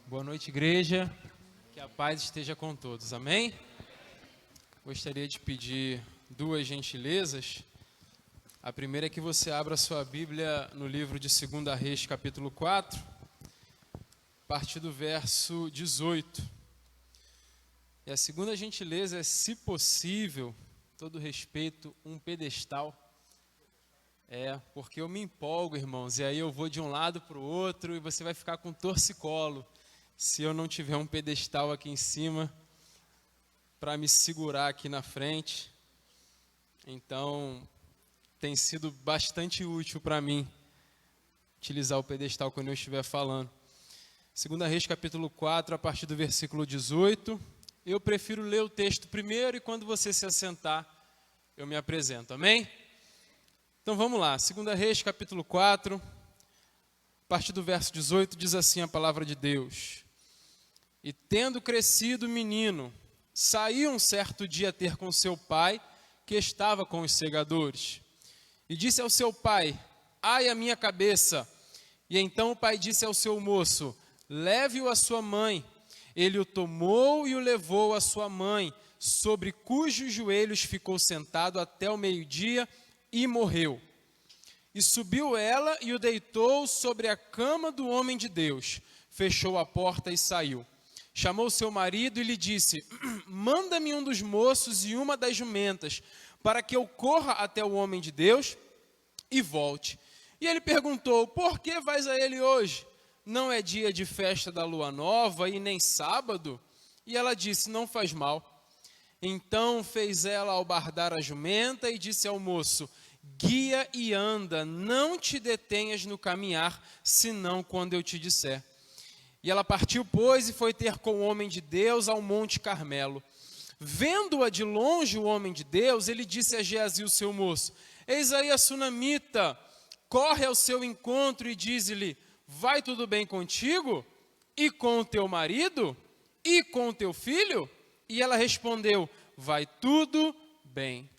Boa noite, igreja. Que a paz esteja com todos. Amém? Gostaria de pedir duas gentilezas. A primeira é que você abra sua Bíblia no livro de 2 Reis, capítulo 4, a partir do verso 18. E a segunda gentileza é, se possível, todo respeito, um pedestal. Porque eu me empolgo, irmãos, e aí eu vou de um lado para o outro e você vai ficar com torcicolo se eu não tiver um pedestal aqui em cima para me segurar aqui na frente. Então, tem sido bastante útil para mim utilizar o pedestal quando eu estiver falando. 2 Reis, capítulo 4, a partir do versículo 18. Eu prefiro ler o texto primeiro e quando você se assentar, eu me apresento. Amém? Então vamos lá, 2 Reis, capítulo 4, a partir do verso 18, diz assim a palavra de Deus. E tendo crescido o menino, saiu um certo dia ter com seu pai, que estava com os segadores. E disse ao seu pai, ai a minha cabeça. E então o pai disse ao seu moço, leve-o à sua mãe. Ele o tomou e o levou à sua mãe, sobre cujos joelhos ficou sentado até o meio-dia, e morreu. E subiu ela e o deitou sobre a cama do homem de Deus. Fechou a porta e saiu. Chamou seu marido e lhe disse, manda-me um dos moços e uma das jumentas, para que eu corra até o homem de Deus e volte. E ele perguntou, por que vais a ele hoje? Não é dia de festa da lua nova e nem sábado? E ela disse, não faz mal. Então fez ela albardar a jumenta e disse ao moço, guia e anda, não te detenhas no caminhar, senão quando eu te disser. E ela partiu, pois, e foi ter com o homem de Deus ao Monte Carmelo. Vendo-a de longe o homem de Deus, ele disse a Geazi, o seu moço, eis aí a sunamita, corre ao seu encontro e diz-lhe, vai tudo bem contigo? E com o teu marido? E com o teu filho? E ela respondeu, vai tudo bem.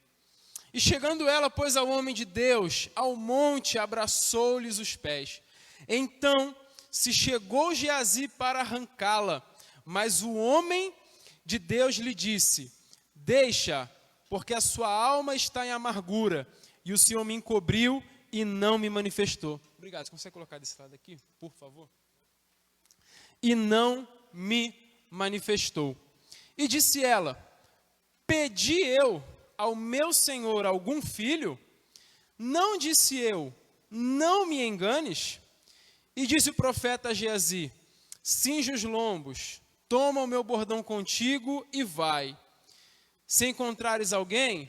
E chegando ela, pois, ao homem de Deus, ao monte, abraçou-lhes os pés. Então se chegou Geazi para arrancá-la, mas o homem de Deus lhe disse, deixa, porque a sua alma está em amargura, e o Senhor me encobriu e não me manifestou. Obrigado, você consegue colocar desse lado aqui, por favor? E não me manifestou. E disse ela, pedi eu ao meu senhor algum filho? Não disse eu, não me enganes? E disse o profeta a Geazi, cinge os lombos, toma o meu bordão contigo e vai. Se encontrares alguém,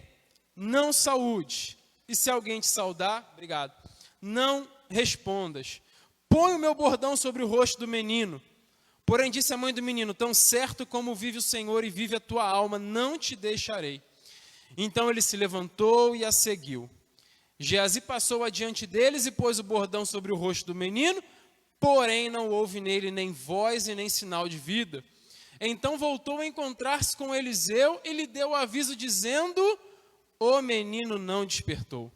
não saúde. E se alguém te saudar, obrigado, não respondas. Põe o meu bordão sobre o rosto do menino. Porém disse a mãe do menino, tão certo como vive o Senhor e vive a tua alma, não te deixarei. Então ele se levantou e a seguiu. Geazi passou adiante deles e pôs o bordão sobre o rosto do menino, porém não houve nele nem voz e nem sinal de vida. Então voltou a encontrar-se com Eliseu e lhe deu o aviso dizendo, o menino não despertou.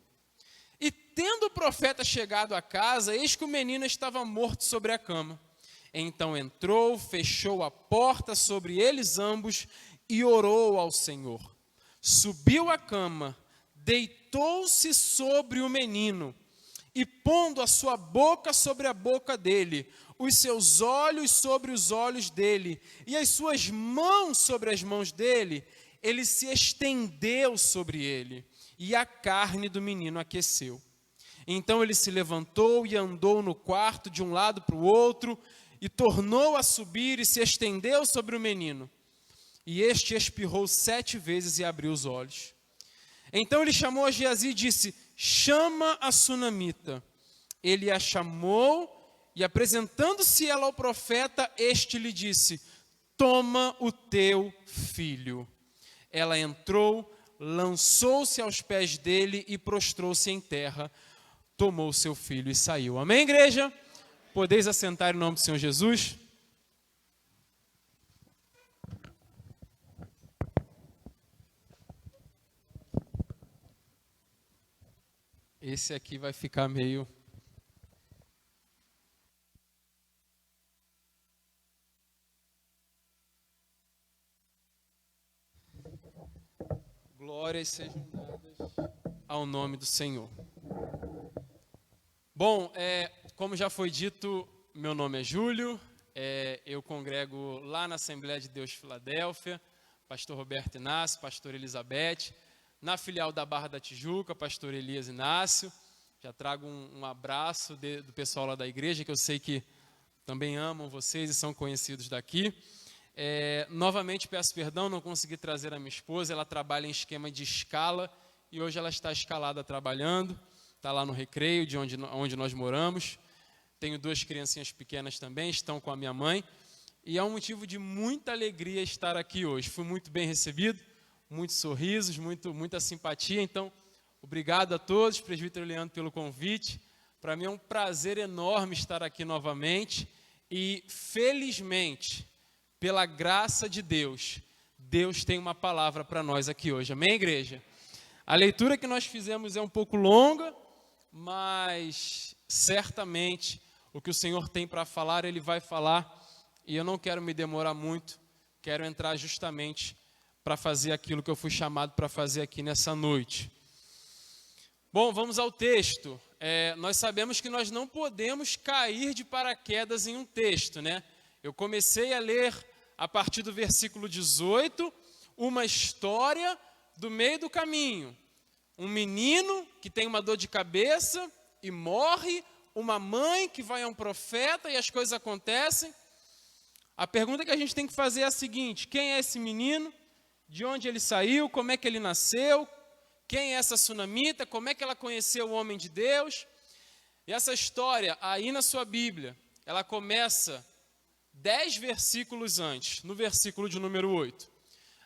E tendo o profeta chegado à casa, eis que o menino estava morto sobre a cama. Então entrou, fechou a porta sobre eles ambos e orou ao Senhor. Subiu à cama, deitou-se sobre o menino e pondo a sua boca sobre a boca dele, os seus olhos sobre os olhos dele e as suas mãos sobre as mãos dele, ele se estendeu sobre ele e a carne do menino aqueceu. Então ele se levantou e andou no quarto de um lado para o outro e tornou a subir e se estendeu sobre o menino. E este espirrou 7 vezes e abriu os olhos. Então ele chamou a Geazi e disse, chama a sunamita. Ele a chamou e apresentando-se ela ao profeta, este lhe disse, toma o teu filho. Ela entrou, lançou-se aos pés dele e prostrou-se em terra, tomou seu filho e saiu. Amém, igreja? Podeis assentar em nome do Senhor Jesus? Esse aqui vai ficar meio Glórias sejam dadas ao nome do Senhor. Bom, como já foi dito, meu nome é Júlio, eu congrego lá na Assembleia de Deus Filadélfia, pastor Roberto Inácio, pastor Elizabeth, na filial da Barra da Tijuca, pastor Elias Inácio. Já trago um abraço do pessoal lá da igreja, que eu sei que também amam vocês e são conhecidos daqui. Novamente peço perdão, não consegui trazer a minha esposa, ela trabalha em esquema de escala e hoje ela está escalada trabalhando, está lá no Recreio, de onde nós moramos. Tenho 2 criancinhas pequenas também, estão com a minha mãe e é um motivo de muita alegria estar aqui hoje. Fui muito bem recebido, muitos sorrisos, muita simpatia, então obrigado a todos, presbítero Leandro, pelo convite. Para mim é um prazer enorme estar aqui novamente e, felizmente, pela graça de Deus, Deus tem uma palavra para nós aqui hoje. Amém, igreja? A leitura que nós fizemos é um pouco longa, mas certamente o que o Senhor tem para falar, Ele vai falar. E eu não quero me demorar muito, quero entrar justamente para fazer aquilo que eu fui chamado para fazer aqui nessa noite. Bom, vamos ao texto. Nós sabemos que nós não podemos cair de paraquedas em um texto, né? Eu comecei a ler, a partir do versículo 18, uma história do meio do caminho. Um menino que tem uma dor de cabeça e morre, uma mãe que vai a um profeta e as coisas acontecem. A pergunta que a gente tem que fazer é a seguinte: quem é esse menino? De onde ele saiu? Como é que ele nasceu? Quem é essa sunamita? Como é que ela conheceu o homem de Deus? E essa história, aí na sua Bíblia, ela começa 10 versículos antes, no versículo de número 8.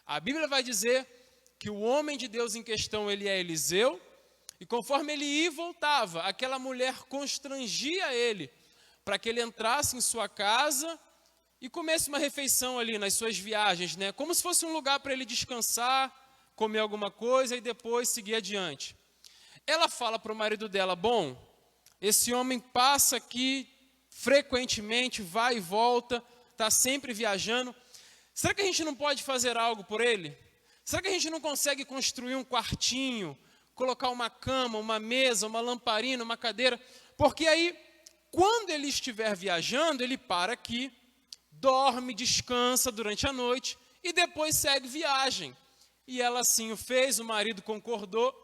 A Bíblia vai dizer que o homem de Deus em questão, ele é Eliseu, e conforme ele ia e voltava, aquela mulher constrangia ele para que ele entrasse em sua casa e comesse uma refeição ali nas suas viagens, né? Como se fosse um lugar para ele descansar, comer alguma coisa e depois seguir adiante. Ela fala para o marido dela: bom, esse homem passa aqui frequentemente, vai e volta, está sempre viajando. Será que a gente não pode fazer algo por ele? Será que a gente não consegue construir um quartinho, colocar uma cama, uma mesa, uma lamparina, uma cadeira? Porque aí, quando ele estiver viajando, ele para aqui, dorme, descansa durante a noite e depois segue viagem. E ela assim o fez, o marido concordou.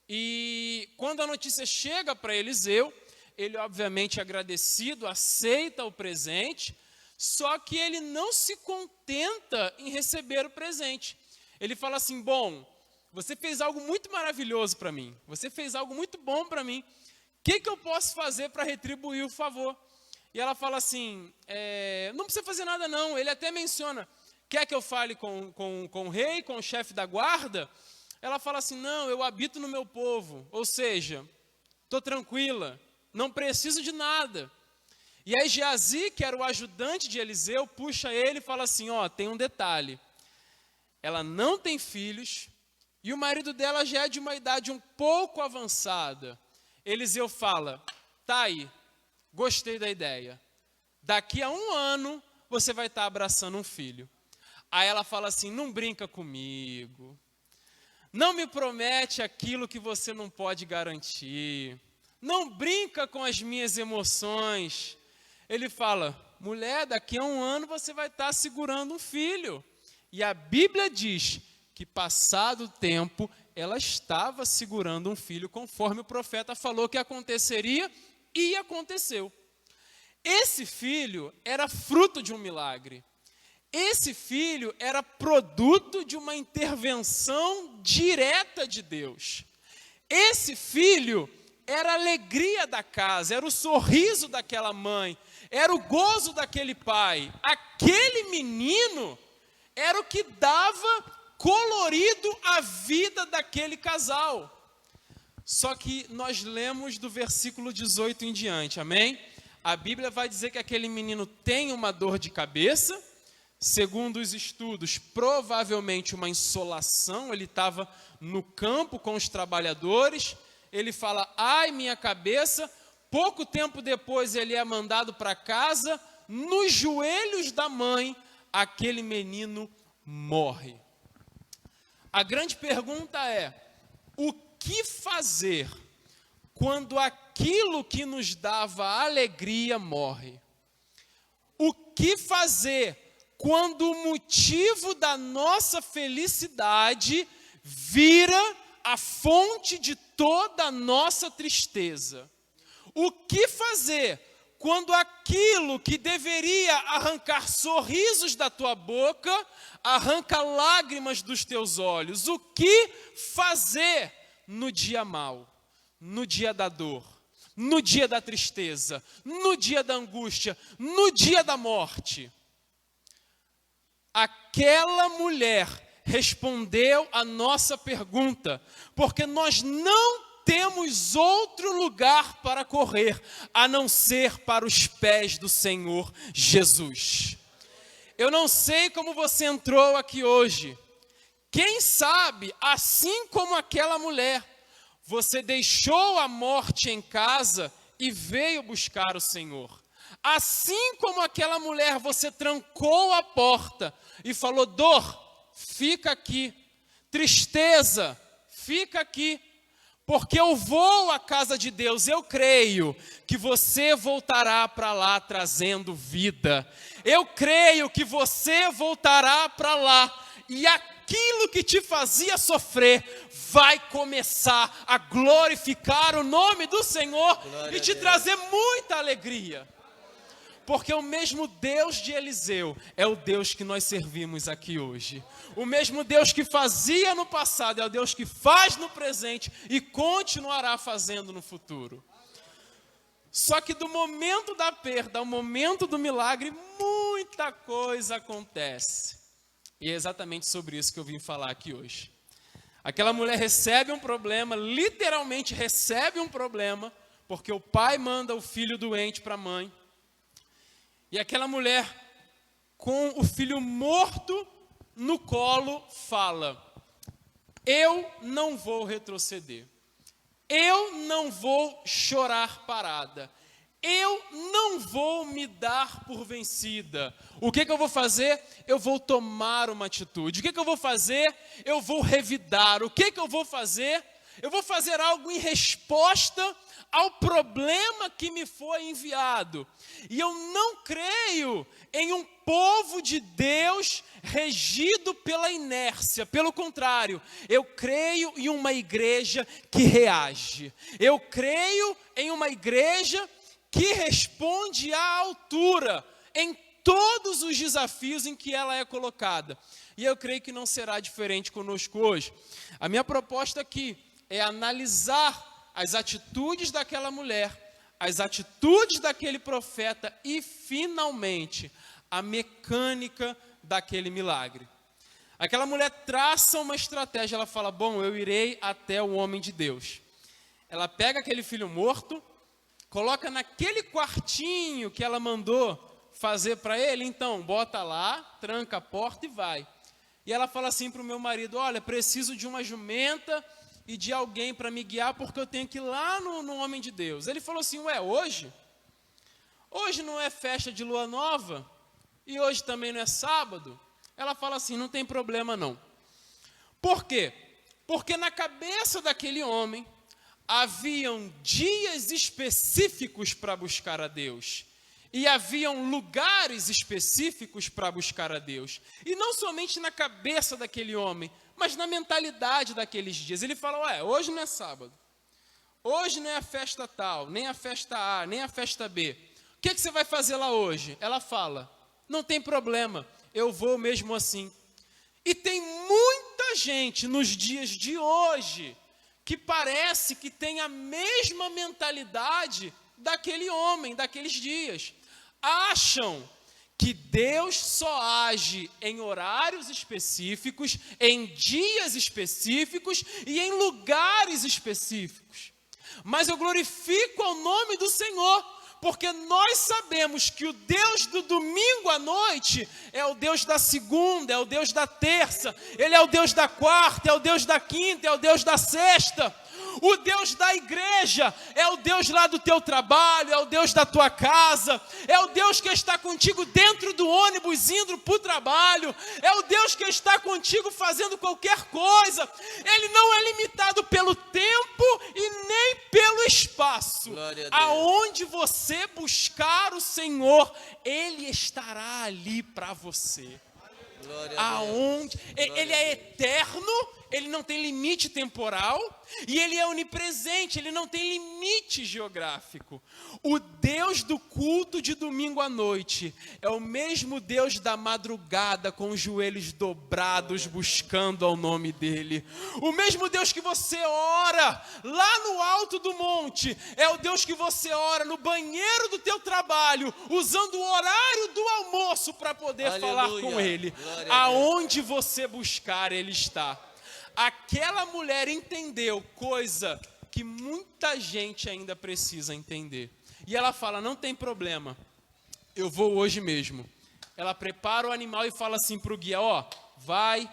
E quando a notícia chega para Eliseu, ele obviamente agradecido, aceita o presente, só que ele não se contenta em receber o presente. Ele fala assim: bom, você fez algo muito maravilhoso para mim, você fez algo muito bom para mim, o que eu posso fazer para retribuir o favor? E ela fala assim: não precisa fazer nada não. Ele até menciona: quer que eu fale com o rei, com o chefe da guarda? Ela fala assim: não, eu habito no meu povo, ou seja, estou tranquila, não preciso de nada. E aí Geazi, que era o ajudante de Eliseu, puxa ele e fala assim: ó, tem um detalhe, ela não tem filhos e o marido dela já é de uma idade um pouco avançada. Eliseu fala: tá aí, gostei da ideia, daqui a 1 ano você vai estar abraçando um filho. Aí ela fala assim: não brinca comigo, não me promete aquilo que você não pode garantir, não brinca com as minhas emoções. Ele fala: mulher, daqui a 1 ano você vai estar segurando um filho. E a Bíblia diz que, passado o tempo, ela estava segurando um filho, conforme o profeta falou que aconteceria, e aconteceu. Esse filho era fruto de um milagre. Esse filho era produto de uma intervenção direta de Deus. Esse filho era a alegria da casa, era o sorriso daquela mãe, era o gozo daquele pai. Aquele menino era o que dava colorido à vida daquele casal. Só que nós lemos do versículo 18 em diante, amém? A Bíblia vai dizer que aquele menino tem uma dor de cabeça. Segundo os estudos, provavelmente uma insolação. Ele estava no campo com os trabalhadores. Ele fala: ai, minha cabeça. Pouco tempo depois ele é mandado para casa. Nos joelhos da mãe, aquele menino morre. A grande pergunta é: o que fazer quando aquilo que nos dava alegria morre? O que fazer quando o motivo da nossa felicidade vira a fonte de toda a nossa tristeza? O que fazer quando aquilo que deveria arrancar sorrisos da tua boca, arranca lágrimas dos teus olhos? O que fazer no dia mau, no dia da dor, no dia da tristeza, no dia da angústia, no dia da morte? Aquela mulher respondeu a nossa pergunta, porque nós não temos outro lugar para correr, a não ser para os pés do Senhor Jesus. Eu não sei como você entrou aqui hoje. Quem sabe, assim como aquela mulher, você deixou a morte em casa e veio buscar o Senhor. Assim como aquela mulher, você trancou a porta e falou: dor, fica aqui. Tristeza, fica aqui. Porque eu vou à casa de Deus, eu creio que você voltará para lá trazendo vida. Eu creio que você voltará para lá e aquilo que te fazia sofrer vai começar a glorificar o nome do Senhor e te trazer muita alegria. Porque o mesmo Deus de Eliseu é o Deus que nós servimos aqui hoje. O mesmo Deus que fazia no passado é o Deus que faz no presente e continuará fazendo no futuro. Só que do momento da perda ao momento do milagre, muita coisa acontece. E é exatamente sobre isso que eu vim falar aqui hoje. Aquela mulher recebe um problema, literalmente recebe um problema, porque o pai manda o filho doente para a mãe. E aquela mulher, com o filho morto no colo, fala: eu não vou retroceder, eu não vou chorar parada, eu não vou me dar por vencida. O que eu vou fazer? Eu vou tomar uma atitude. O que eu vou fazer? Eu vou revidar. O que eu vou fazer? Eu vou fazer algo em resposta ao problema que me foi enviado. E eu não creio em um povo de Deus regido pela inércia. Pelo contrário, eu creio em uma igreja que reage. Eu creio em uma igreja que responde à altura em todos os desafios em que ela é colocada. E eu creio que não será diferente conosco hoje. A minha proposta aqui é analisar as atitudes daquela mulher, as atitudes daquele profeta e, finalmente, a mecânica daquele milagre. Aquela mulher traça uma estratégia, ela fala: bom, eu irei até o homem de Deus. Ela pega aquele filho morto, coloca naquele quartinho que ela mandou fazer para ele, então, bota lá, tranca a porta e vai. E ela fala assim para o meu marido: olha, preciso de uma jumenta e de alguém para me guiar, porque eu tenho que ir lá no homem de Deus. Ele falou assim: ué, hoje? Hoje não é festa de lua nova? E hoje também não é sábado? Ela fala assim: não tem problema não. Por quê? Porque na cabeça daquele homem haviam dias específicos para buscar a Deus. E haviam lugares específicos para buscar a Deus. E não somente na cabeça daquele homem, mas na mentalidade daqueles dias. Ele fala: ué, hoje não é sábado. Hoje não é a festa tal, nem a festa A, nem a festa B. O que você vai fazer lá hoje? Ela fala: não tem problema, eu vou mesmo assim. E tem muita gente nos dias de hoje que parece que tem a mesma mentalidade daquele homem, daqueles dias. Acham que Deus só age em horários específicos, em dias específicos e em lugares específicos. Mas eu glorifico ao nome do Senhor, porque nós sabemos que o Deus do domingo à noite é o Deus da segunda, é o Deus da terça, Ele é o Deus da quarta, é o Deus da quinta, é o Deus da sexta. O Deus da igreja é o Deus lá do teu trabalho, é o Deus da tua casa, é o Deus que está contigo dentro do ônibus indo para o trabalho, é o Deus que está contigo fazendo qualquer coisa. Ele não é limitado pelo tempo e nem pelo espaço. Aonde você buscar o Senhor, Ele estará ali para você. Aonde? Ele é eterno, ele não tem limite temporal, e ele é onipresente, ele não tem limite geográfico. O Deus do culto de domingo à noite é o mesmo Deus da madrugada, com os joelhos dobrados, buscando ao nome dele. O mesmo Deus que você ora lá no alto do monte, é o Deus que você ora no banheiro do teu trabalho, usando o horário do almoço para poder falar com ele. Aonde você buscar, ele está. Aquela mulher entendeu coisa que muita gente ainda precisa entender. E ela fala, não tem problema, eu vou hoje mesmo. Ela prepara o animal e fala assim para o guia, ó, vai,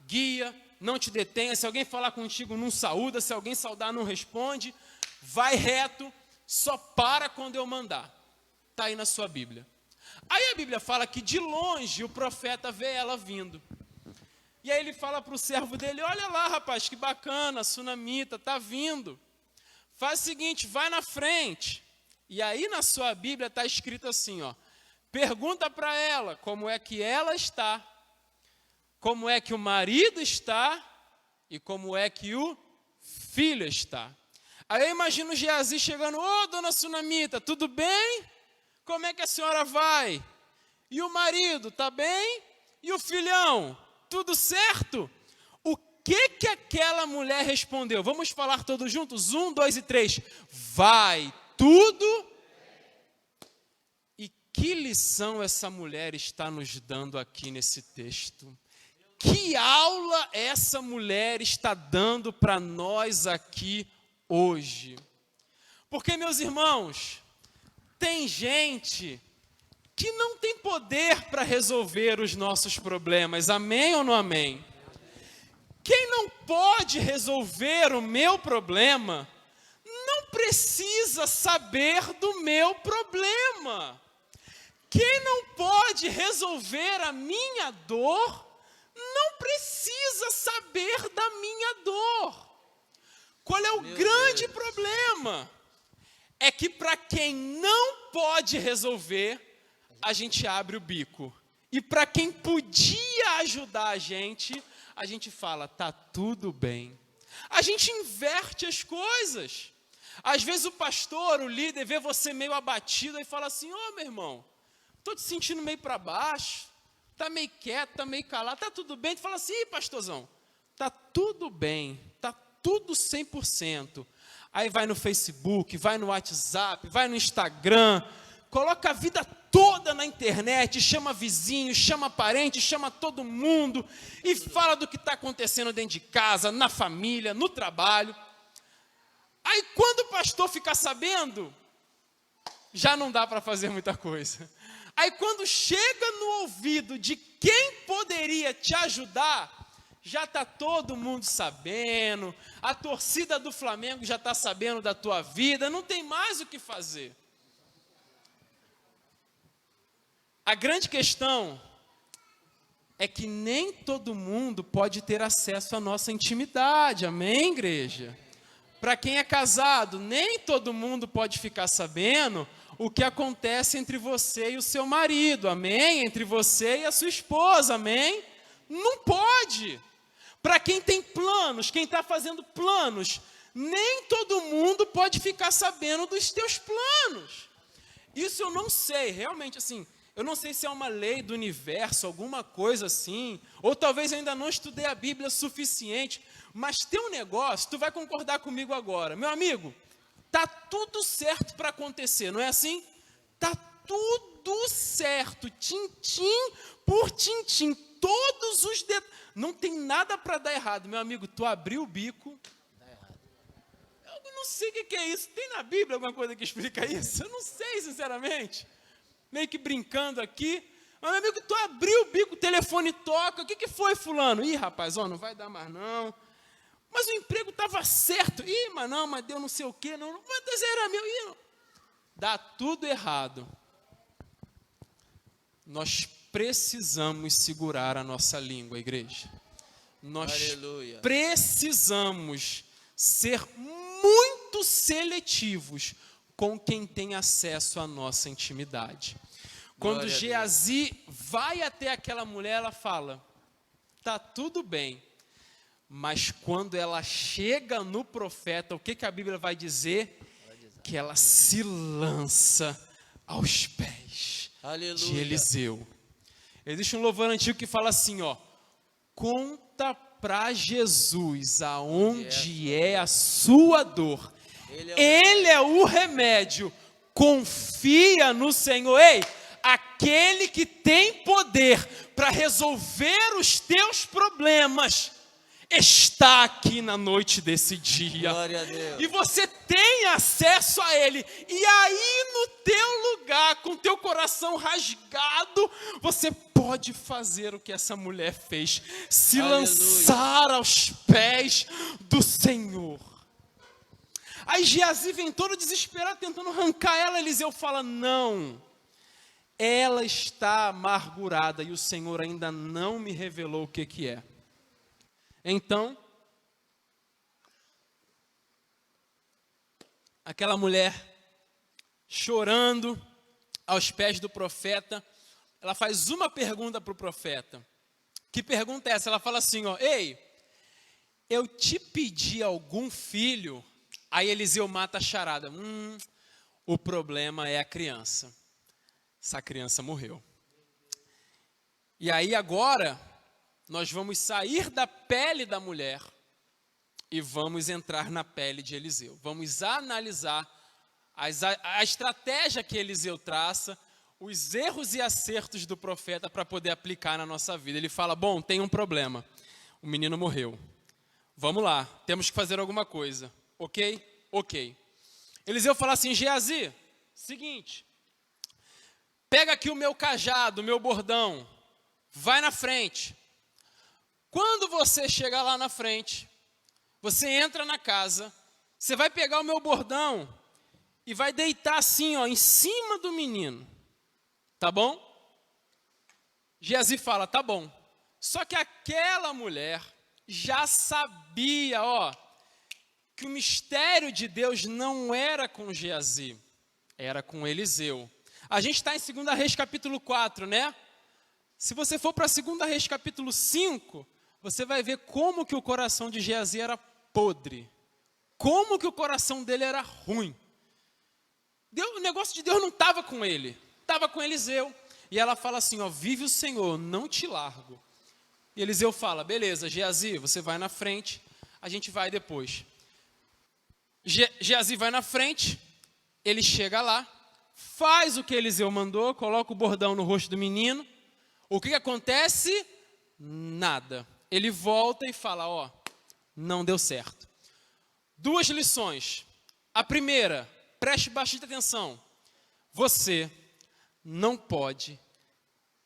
guia, não te detenha. Se alguém falar contigo, não saúda. Se alguém saudar, não responde. Vai reto, só para quando eu mandar. Está aí na sua Bíblia. Aí a Bíblia fala que de longe o profeta vê ela vindo. E aí ele fala para o servo dele, olha lá, rapaz, que bacana, a sunamita está vindo. Faz o seguinte, vai na frente. E aí na sua Bíblia está escrito assim, ó, pergunta para ela como é que ela está, como é que o marido está e como é que o filho está. Aí eu imagino o Geazi chegando, ô dona Sunamita, tudo bem? Como é que a senhora vai? E o marido, tá bem? E o filhão? Tudo certo? O que aquela mulher respondeu? Vamos falar todos juntos? 1, 2 e 3. Vai tudo. E que lição essa mulher está nos dando aqui nesse texto? Que aula essa mulher está dando para nós aqui hoje? Porque, meus irmãos, tem gente que não tem poder para resolver os nossos problemas, amém ou não amém? Quem não pode resolver o meu problema, não precisa saber do meu problema. Quem não pode resolver a minha dor, não precisa saber da minha dor. Qual é o grande problema? É que para quem não pode resolver, a gente abre o bico. E para quem podia ajudar a gente fala, tá tudo bem. A gente inverte as coisas. Às vezes o pastor, o líder, vê você meio abatido e fala assim, ô meu irmão, estou te sentindo meio para baixo, tá meio quieto, tá meio calado, tá tudo bem? Tu fala assim, pastorzão, tá tudo bem, tá tudo 100%. Aí vai no Facebook, vai no WhatsApp, vai no Instagram, coloca a vida toda na internet, chama vizinho, chama parente, chama todo mundo e fala do que está acontecendo dentro de casa, na família, no trabalho. Aí quando o pastor ficar sabendo, já não dá para fazer muita coisa. Aí quando chega no ouvido de quem poderia te ajudar, já está todo mundo sabendo, a torcida do Flamengo já está sabendo da tua vida, não tem mais o que fazer. A grande questão é que nem todo mundo pode ter acesso à nossa intimidade, amém, igreja? Para quem é casado, nem todo mundo pode ficar sabendo o que acontece entre você e o seu marido, amém? Entre você e a sua esposa, amém? Não pode. Para quem tem planos, quem está fazendo planos, nem todo mundo pode ficar sabendo dos teus planos. Isso eu não sei, realmente assim, eu não sei se é uma lei do universo, alguma coisa assim, ou talvez eu ainda não estudei a Bíblia suficiente, mas tem um negócio, tu vai concordar comigo agora. Meu amigo, tá tudo certo para acontecer, não é assim? Tá tudo certo, tintim por tintim, todos os detalhes. Não tem nada para dar errado, meu amigo, tu abriu o bico, dá errado. Eu não sei o que é isso, tem na Bíblia alguma coisa que explica isso? Eu não sei, sinceramente. Meio que brincando aqui, mas, meu amigo, tu abriu o bico, o telefone toca, o que foi, fulano? Ih, rapaz, ó, não vai dar mais não. Mas o emprego estava certo. Ih, mas não, mas deu não sei o quê. Não, mas era meu. Ih, não. Dá tudo errado. Nós precisamos segurar a nossa língua, igreja. Nós Aleluia. precisamos ser muito seletivos com quem tem acesso à nossa intimidade. Quando Glória a Geazi vai até aquela mulher, ela fala, tá tudo bem. Mas quando ela chega no profeta, o que a Bíblia vai dizer? Que ela se lança aos pés Aleluia. de Eliseu. Existe um louvor antigo que fala assim, ó, conta para Jesus aonde é a sua dor. Ele é o remédio. Confia no Senhor. Ei, aquele que tem poder para resolver os teus problemas está aqui na noite desse dia. Glória a Deus. E você tem acesso a Ele. E aí no teu lugar, com teu coração rasgado, você pode fazer o que essa mulher fez. Se Aleluia. lançar aos pés do Senhor. Aí Geazi vem todo desesperado, tentando arrancar ela. Eliseu fala, não. Ela está amargurada e o Senhor ainda não me revelou o que é. Então, aquela mulher chorando aos pés do profeta, ela faz uma pergunta para o profeta. Que pergunta é essa? Ela fala assim, ó, ei, eu te pedi algum filho? Aí Eliseu mata a charada. O problema é a criança. Essa criança morreu. E aí agora, nós vamos sair da pele da mulher e vamos entrar na pele de Eliseu. Vamos analisar a estratégia que Eliseu traça, os erros e acertos do profeta para poder aplicar na nossa vida. Ele fala, bom, tem um problema. O menino morreu. Vamos lá, temos que fazer alguma coisa. Ok? Ok. Eliseu fala assim, Geazi, seguinte, pega aqui o meu cajado, o meu bordão, vai na frente. Quando você chegar lá na frente, você entra na casa, você vai pegar o meu bordão e vai deitar assim, ó, em cima do menino. Tá bom? Geazi fala, tá bom. Só que aquela mulher já sabia, ó, que o mistério de Deus não era com Geazi, era com Eliseu. A gente está em 2 Reis capítulo 4, né? Se você for para 2 Reis capítulo 5, você vai ver como que o coração de Geazi era podre. Como que o coração dele era ruim. O negócio de Deus não estava com ele, estava com Eliseu. E ela fala assim, ó, vive o Senhor, não te largo. E Eliseu fala, beleza, Geazi, você vai na frente, a gente vai depois. Geazi vai na frente, ele chega lá, faz o que Eliseu mandou, coloca o bordão no rosto do menino. O que acontece? Nada. Ele volta e fala, ó, não deu certo. 2 lições. A primeira, preste bastante atenção. Você não pode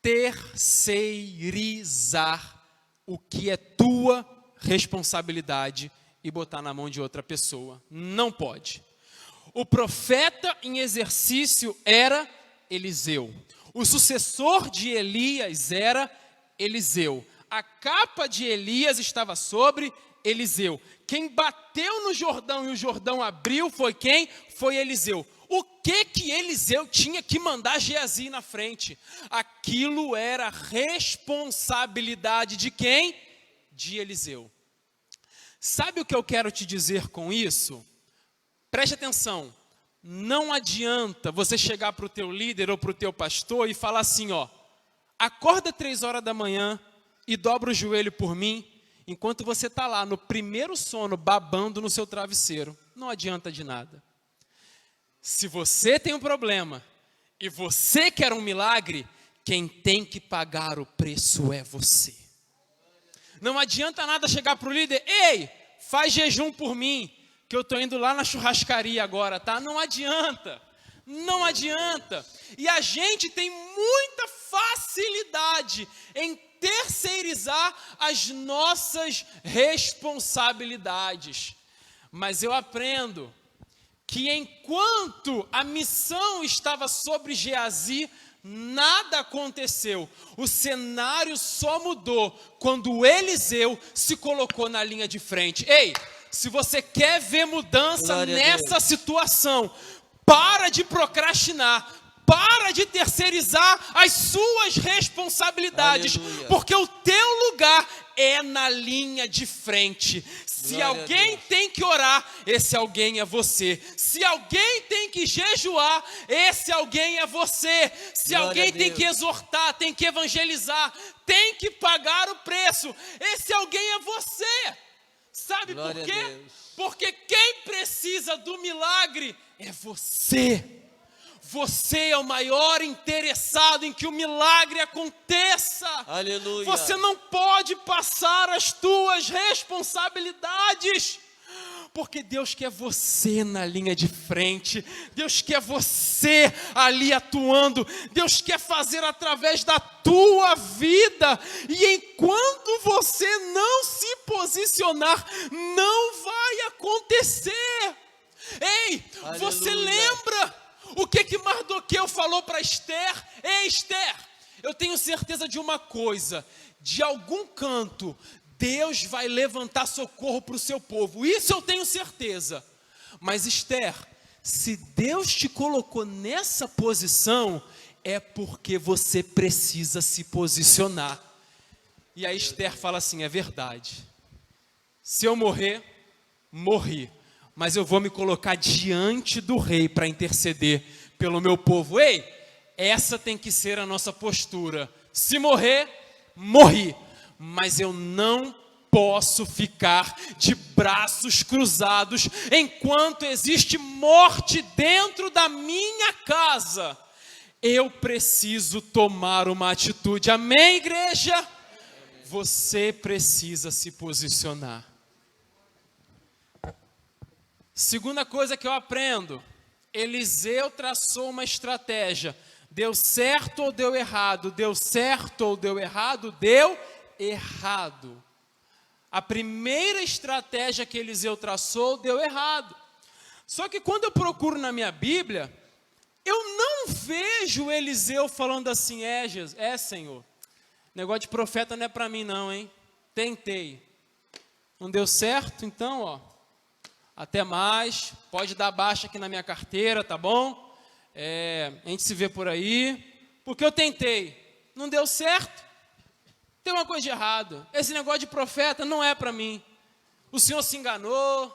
terceirizar o que é tua responsabilidade e botar na mão de outra pessoa. Não pode. O profeta em exercício era Eliseu. O sucessor de Elias era Eliseu. A capa de Elias estava sobre Eliseu. Quem bateu no Jordão e o Jordão abriu foi quem? Foi Eliseu. O que Eliseu tinha que mandar Geazi na frente? Aquilo era responsabilidade de quem? De Eliseu. Sabe o que eu quero te dizer com isso? Preste atenção. Não adianta você chegar para o teu líder ou para o teu pastor e falar assim, ó, acorda 3 horas da manhã e dobra o joelho por mim, enquanto você está lá no primeiro sono babando no seu travesseiro. Não adianta de nada. Se você tem um problema e você quer um milagre, quem tem que pagar o preço é você. Não adianta nada chegar para o líder, ei, faz jejum por mim, que eu estou indo lá na churrascaria agora, tá? Não adianta. Não adianta. E a gente tem muita facilidade em terceirizar as nossas responsabilidades. Mas eu aprendo que enquanto a missão estava sobre Geazi, nada aconteceu. O cenário só mudou quando Eliseu se colocou na linha de frente. Ei, se você quer ver mudança nessa situação, para de procrastinar. Para de terceirizar as suas responsabilidades, porque o teu lugar é na linha de frente. Se alguém tem que orar, esse alguém é você. Se alguém tem que jejuar, esse alguém é você. Se alguém tem que exortar, tem que evangelizar, tem que pagar o preço, esse alguém é você. Sabe por quê? Porque quem precisa do milagre é você. Você é o maior interessado em que o milagre aconteça. Aleluia. Você não pode passar as tuas responsabilidades, porque Deus quer você na linha de frente. Deus quer você ali atuando. Deus quer fazer através da tua vida. E enquanto você não se posicionar, não vai acontecer. Ei, aleluia. Você lembra o que Mardoqueu falou para Esther? Ei, Esther, eu tenho certeza de uma coisa: de algum canto Deus vai levantar socorro para o seu povo. Isso eu tenho certeza. Mas Esther, se Deus te colocou nessa posição, é porque você precisa se posicionar. E a Esther fala assim: é verdade. Se eu morrer, morri. Mas eu vou me colocar diante do rei para interceder pelo meu povo. Ei, essa tem que ser a nossa postura. Se morrer, morri. Mas eu não posso ficar de braços cruzados enquanto existe morte dentro da minha casa. Eu preciso tomar uma atitude. Amém, igreja? Você precisa se posicionar. Segunda coisa que eu aprendo: Eliseu traçou uma estratégia. Deu certo ou deu errado? Deu certo ou deu errado? Deu errado. A primeira estratégia que Eliseu traçou deu errado. Só que quando eu procuro na minha Bíblia, eu não vejo Eliseu falando assim: Senhor, negócio de profeta não é para mim não, hein? Tentei. Não deu certo, então, até mais, pode dar baixa aqui na minha carteira, tá bom? A gente se vê por aí, porque eu tentei, não deu certo, tem uma coisa de errado, esse negócio de profeta não é para mim, o senhor se enganou, o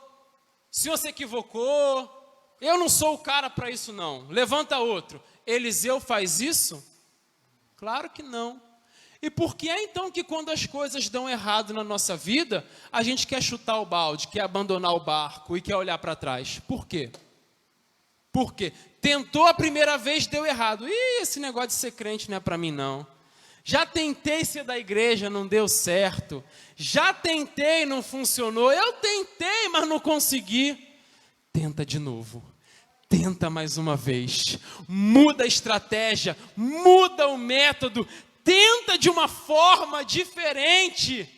senhor se equivocou, eu não sou o cara para isso não, levanta outro. Eliseu faz isso? Claro que não. E por que é então que quando as coisas dão errado na nossa vida, a gente quer chutar o balde, quer abandonar o barco e quer olhar para trás? Por quê? Por quê? Tentou a primeira vez, deu errado. Esse negócio de ser crente não é para mim não. Já tentei ser da igreja, não deu certo. Já tentei, não funcionou. Eu tentei, mas não consegui. Tenta de novo. Tenta mais uma vez. Muda a estratégia, muda o método. Tenta de uma forma diferente,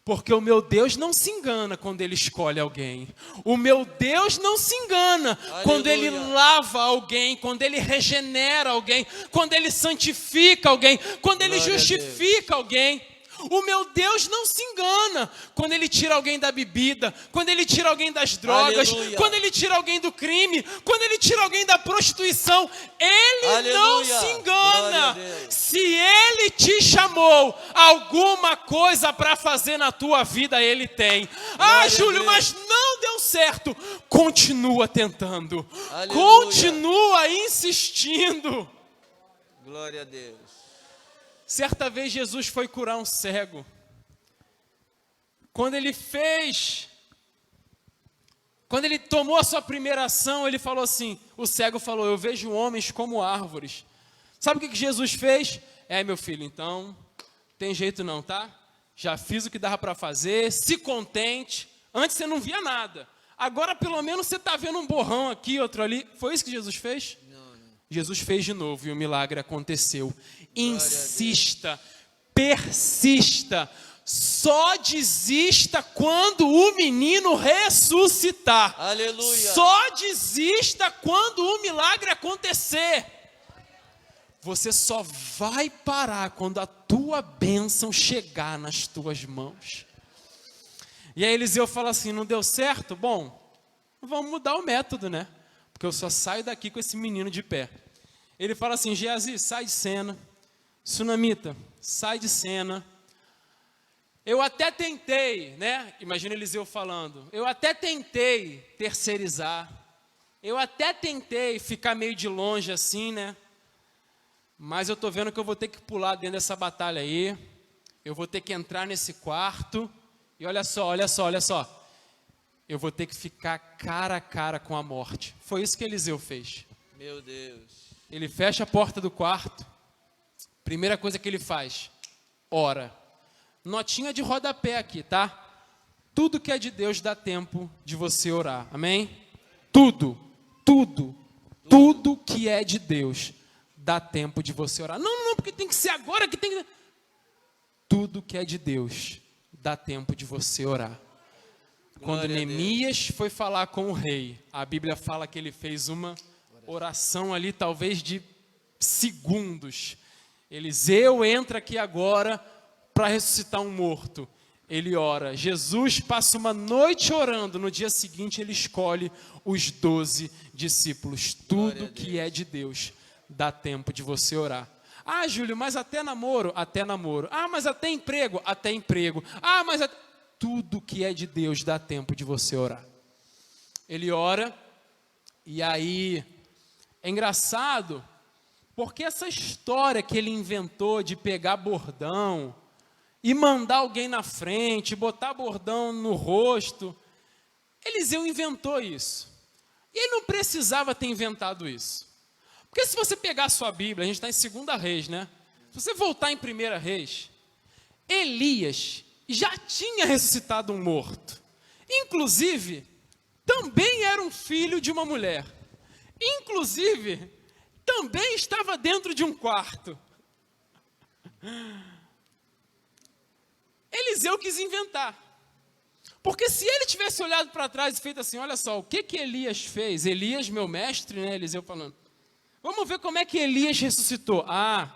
porque o meu Deus não se engana quando Ele escolhe alguém. O meu Deus não se engana quando Ele lava alguém, quando Ele regenera alguém, quando Ele santifica alguém, quando Ele justifica alguém. O meu Deus não se engana quando Ele tira alguém da bebida, quando Ele tira alguém das drogas, quando Ele tira alguém do crime, quando Ele tira alguém da prostituição. Ele não se engana. Se Ele te chamou, alguma coisa para fazer na tua vida Ele tem. Júlio, mas não deu certo. Continua tentando. Continua insistindo. Glória a Deus. Certa vez Jesus foi curar um cego. Quando ele tomou a sua primeira ação, ele falou assim, o cego falou: eu vejo homens como árvores. Sabe o que Jesus fez? Meu filho, então, tem jeito não, tá? Já fiz o que dava para fazer, se contente. Antes você não via nada. Agora pelo menos você está vendo um borrão aqui, outro ali. Foi isso que Jesus fez? Não. Jesus fez de novo e o milagre aconteceu. Insista, persista, só desista quando o menino ressuscitar. Aleluia. Só desista quando o milagre acontecer. Você só vai parar quando a tua bênção chegar nas tuas mãos. E aí Eliseu fala assim, não deu certo? Bom, vamos mudar o método, né? Porque eu só saio daqui com esse menino de pé. Ele fala assim, Geazi, sai de cena. Sunamita, sai de cena. Eu até tentei, né? Imagina Eliseu falando. Eu até tentei terceirizar. Eu até tentei ficar meio de longe assim, né? Mas eu tô vendo que eu vou ter que pular dentro dessa batalha aí. Eu vou ter que entrar nesse quarto. E olha só. Eu vou ter que ficar cara a cara com a morte. Foi isso que Eliseu fez. Meu Deus. Ele fecha a porta do quarto. Primeira coisa que ele faz, ora. Notinha de rodapé aqui, tá? Tudo que é de Deus dá tempo de você orar, amém? Tudo que é de Deus dá tempo de você orar. Não, porque tem que ser agora que tem que... Tudo que é de Deus dá tempo de você orar. Quando Neemias foi falar com o rei, a Bíblia fala que ele fez uma oração ali, talvez de segundos. Eliseu entra aqui agora para ressuscitar um morto. Ele ora. Jesus passa uma noite orando. No dia seguinte ele escolhe os 12 discípulos. Tudo que é de Deus dá tempo de você orar. Ah, Júlio, mas até namoro? Até namoro. Ah, mas até emprego? Até emprego. Ah, mas até... Tudo que é de Deus dá tempo de você orar. Ele ora, e aí é engraçado, porque essa história que ele inventou de pegar bordão e mandar alguém na frente, botar bordão no rosto, Eliseu inventou isso. E ele não precisava ter inventado isso. Porque se você pegar a sua Bíblia, a gente está em 2 Reis, né? Se você voltar em 1 Reis, Elias já tinha ressuscitado um morto. Inclusive, também era um filho de uma mulher. Inclusive, também estava dentro de um quarto. Eliseu quis inventar. Porque se ele tivesse olhado para trás e feito assim, olha só, o que Elias fez? Elias, meu mestre, né? Eliseu falando. Vamos ver como é que Elias ressuscitou. Ah,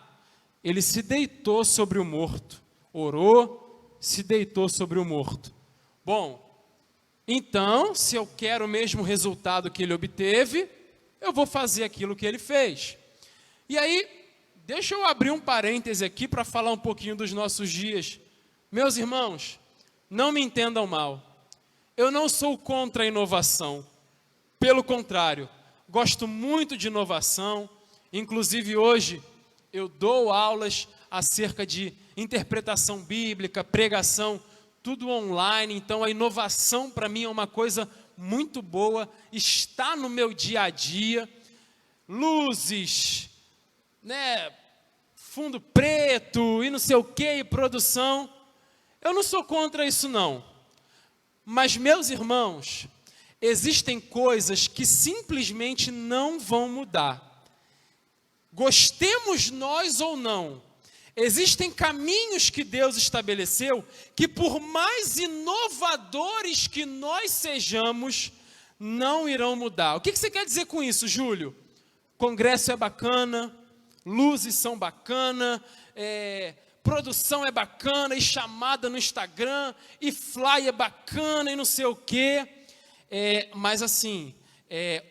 ele se deitou sobre o morto. Orou, se deitou sobre o morto. Bom, então, se eu quero o mesmo resultado que ele obteve, eu vou fazer aquilo que ele fez. E aí, deixa eu abrir um parêntese aqui para falar um pouquinho dos nossos dias. Meus irmãos, não me entendam mal. Eu não sou contra a inovação. Pelo contrário, gosto muito de inovação. Inclusive hoje eu dou aulas acerca de interpretação bíblica, pregação, tudo online. Então a inovação para mim é uma coisa muito boa, está no meu dia a dia. Luzes, né, fundo preto e não sei o que, e produção. Eu não sou contra isso não. Mas meus irmãos, existem coisas que simplesmente não vão mudar. Gostemos nós ou não, existem caminhos que Deus estabeleceu que por mais inovadores que nós sejamos, não irão mudar. O que você quer dizer com isso, Júlio? Congresso é bacana, luzes são bacana, produção é bacana, e chamada no Instagram, e fly é bacana, e não sei o quê. Mas assim,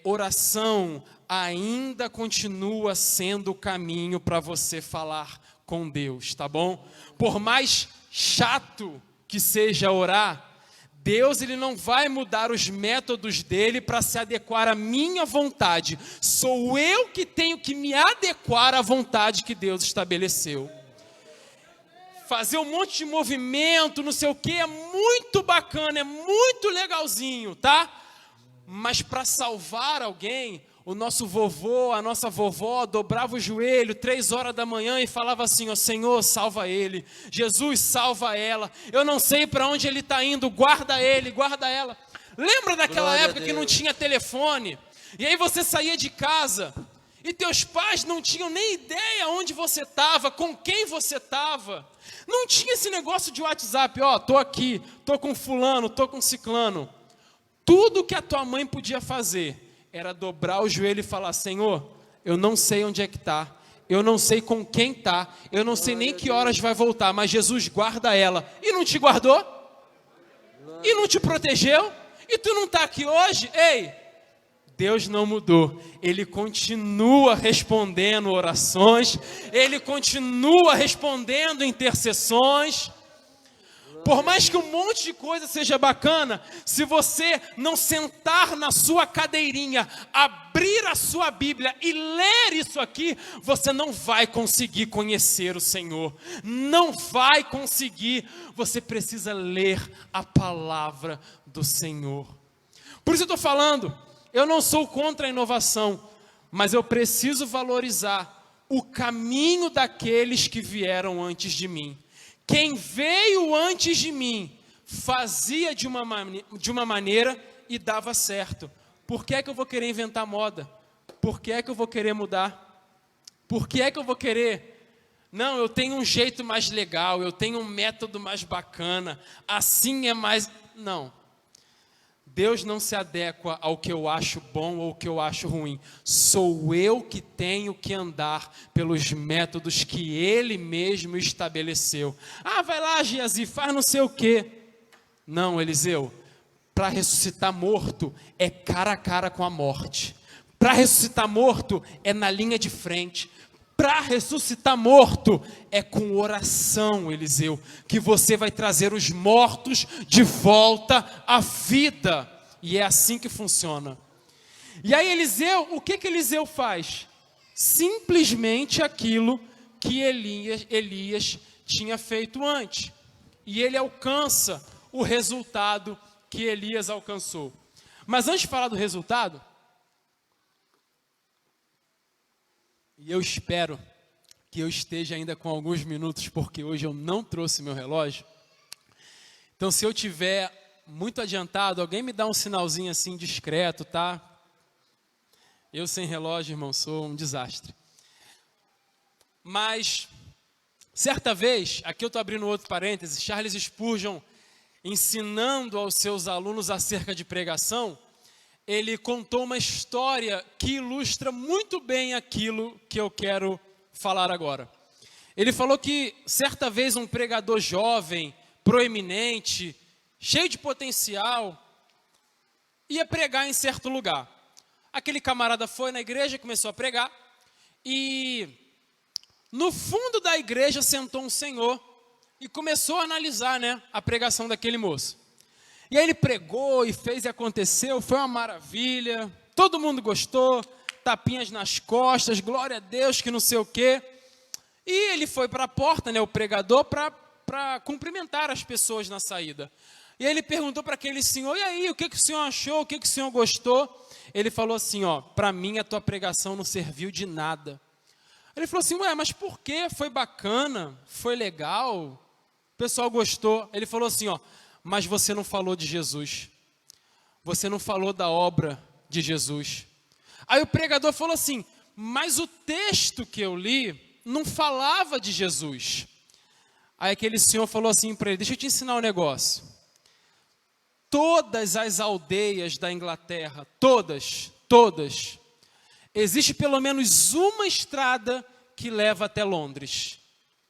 oração ainda continua sendo o caminho para você falar com Deus, tá bom? Por mais chato que seja orar, Deus ele não vai mudar os métodos dele para se adequar à minha vontade. Sou eu que tenho que me adequar à vontade que Deus estabeleceu. Fazer um monte de movimento, não sei o que, é muito bacana, é muito legalzinho, tá? Mas para salvar alguém, o nosso vovô, a nossa vovó dobrava o joelho 3 horas da manhã e falava assim, ó Senhor, salva ele, Jesus, salva ela, eu não sei para onde ele está indo, guarda ele, guarda ela. Lembra daquela época que não tinha telefone? E aí você saía de casa E teus pais não tinham nem ideia onde você estava, com quem você estava. Não tinha esse negócio de WhatsApp, ó, tô aqui, tô com fulano, tô com ciclano. Tudo que a tua mãe podia fazer era dobrar o joelho e falar: Senhor, eu não sei onde é que está, eu não sei com quem está, eu não sei nem que horas vai voltar, mas Jesus guarda ela. E não te guardou? E não te protegeu? E tu não está aqui hoje? Ei, Deus não mudou, Ele continua respondendo orações, Ele continua respondendo intercessões. Por mais que um monte de coisa seja bacana, se você não sentar na sua cadeirinha, abrir a sua Bíblia e ler isso aqui, você não vai conseguir conhecer o Senhor, não vai conseguir. Você precisa ler a palavra do Senhor. Por isso eu estou falando, eu não sou contra a inovação, mas eu preciso valorizar o caminho daqueles que vieram antes de mim. Quem veio antes de mim fazia de uma maneira e dava certo. Por que é que eu vou querer inventar moda? Por que é que eu vou querer mudar? Por que é que eu vou querer? Não, eu tenho um jeito mais legal, eu tenho um método mais bacana, assim é mais... Não. Deus não se adequa ao que eu acho bom ou o que eu acho ruim. Sou eu que tenho que andar pelos métodos que Ele mesmo estabeleceu. Ah, vai lá, Geazi, faz não sei o quê. Não, Eliseu, para ressuscitar morto é cara a cara com a morte. Para ressuscitar morto é na linha de frente. Para ressuscitar morto é com oração, Eliseu, que você vai trazer os mortos de volta à vida. E é assim que funciona. E aí Eliseu, o que Eliseu faz? Simplesmente aquilo que Elias tinha feito antes. E ele alcança o resultado que Elias alcançou. Mas antes de falar do resultado, e eu espero que eu esteja ainda com alguns minutos, porque hoje eu não trouxe meu relógio. Então, se eu tiver muito adiantado, alguém me dá um sinalzinho assim discreto, tá? Eu sem relógio, irmão, sou um desastre. Mas, certa vez, aqui eu estou abrindo outro parêntese, Charles Spurgeon, ensinando aos seus alunos acerca de pregação, ele contou uma história que ilustra muito bem aquilo que eu quero falar agora. Ele falou que certa vez um pregador jovem, proeminente, cheio de potencial, ia pregar em certo lugar. Aquele camarada foi na igreja, começou a pregar, e no fundo da igreja sentou um senhor e começou a analisar, a pregação daquele moço. E aí ele pregou e fez e aconteceu, foi uma maravilha, todo mundo gostou, tapinhas nas costas, glória a Deus, que não sei o quê. E ele foi para a porta, o pregador, para cumprimentar as pessoas na saída. E aí ele perguntou para aquele senhor: e aí, o que o senhor achou, o que o senhor gostou? Ele falou assim: para mim a tua pregação não serviu de nada. Ele falou assim: ué, mas por quê? Foi bacana, foi legal, o pessoal gostou. Ele falou assim: mas você não falou de Jesus, você não falou da obra de Jesus. Aí o pregador falou assim: mas o texto que eu li não falava de Jesus. Aí aquele senhor falou assim para ele: deixa eu te ensinar um negócio. Todas as aldeias da Inglaterra, todas, existe pelo menos uma estrada que leva até Londres.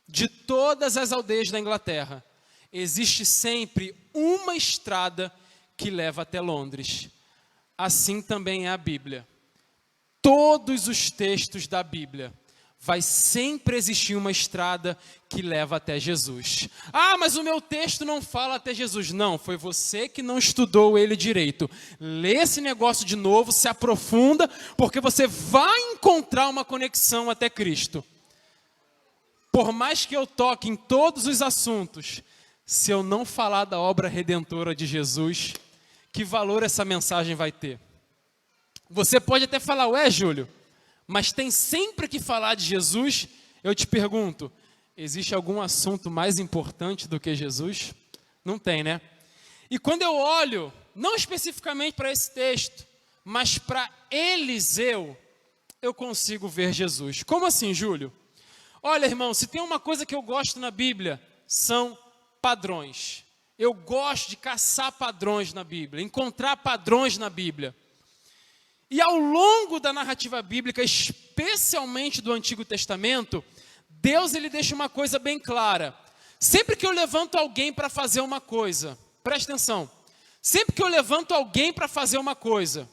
De todas as aldeias da Inglaterra, existe sempre uma estrada que leva até Londres. Assim também é a Bíblia. Todos os textos da Bíblia, vai sempre existir uma estrada que leva até Jesus. Ah, mas o meu texto não fala até Jesus. Não, foi você que não estudou ele direito. Lê esse negócio de novo, se aprofunda, porque você vai encontrar uma conexão até Cristo. Por mais que eu toque em todos os assuntos, se eu não falar da obra redentora de Jesus, que valor essa mensagem vai ter? Você pode até falar: ué, Júlio, mas tem sempre que falar de Jesus. Eu te pergunto, existe algum assunto mais importante do que Jesus? Não tem, né? E quando eu olho, não especificamente para esse texto, mas para Eliseu, eu consigo ver Jesus. Como assim, Júlio? Olha, irmão, se tem uma coisa que eu gosto na Bíblia, são padrões. Eu gosto de caçar padrões na Bíblia, encontrar padrões na Bíblia. E ao longo da narrativa bíblica, especialmente do Antigo Testamento, Deus ele deixa uma coisa bem clara. Sempre que eu levanto alguém para fazer uma coisa, presta atenção, sempre que eu levanto alguém para fazer uma coisa,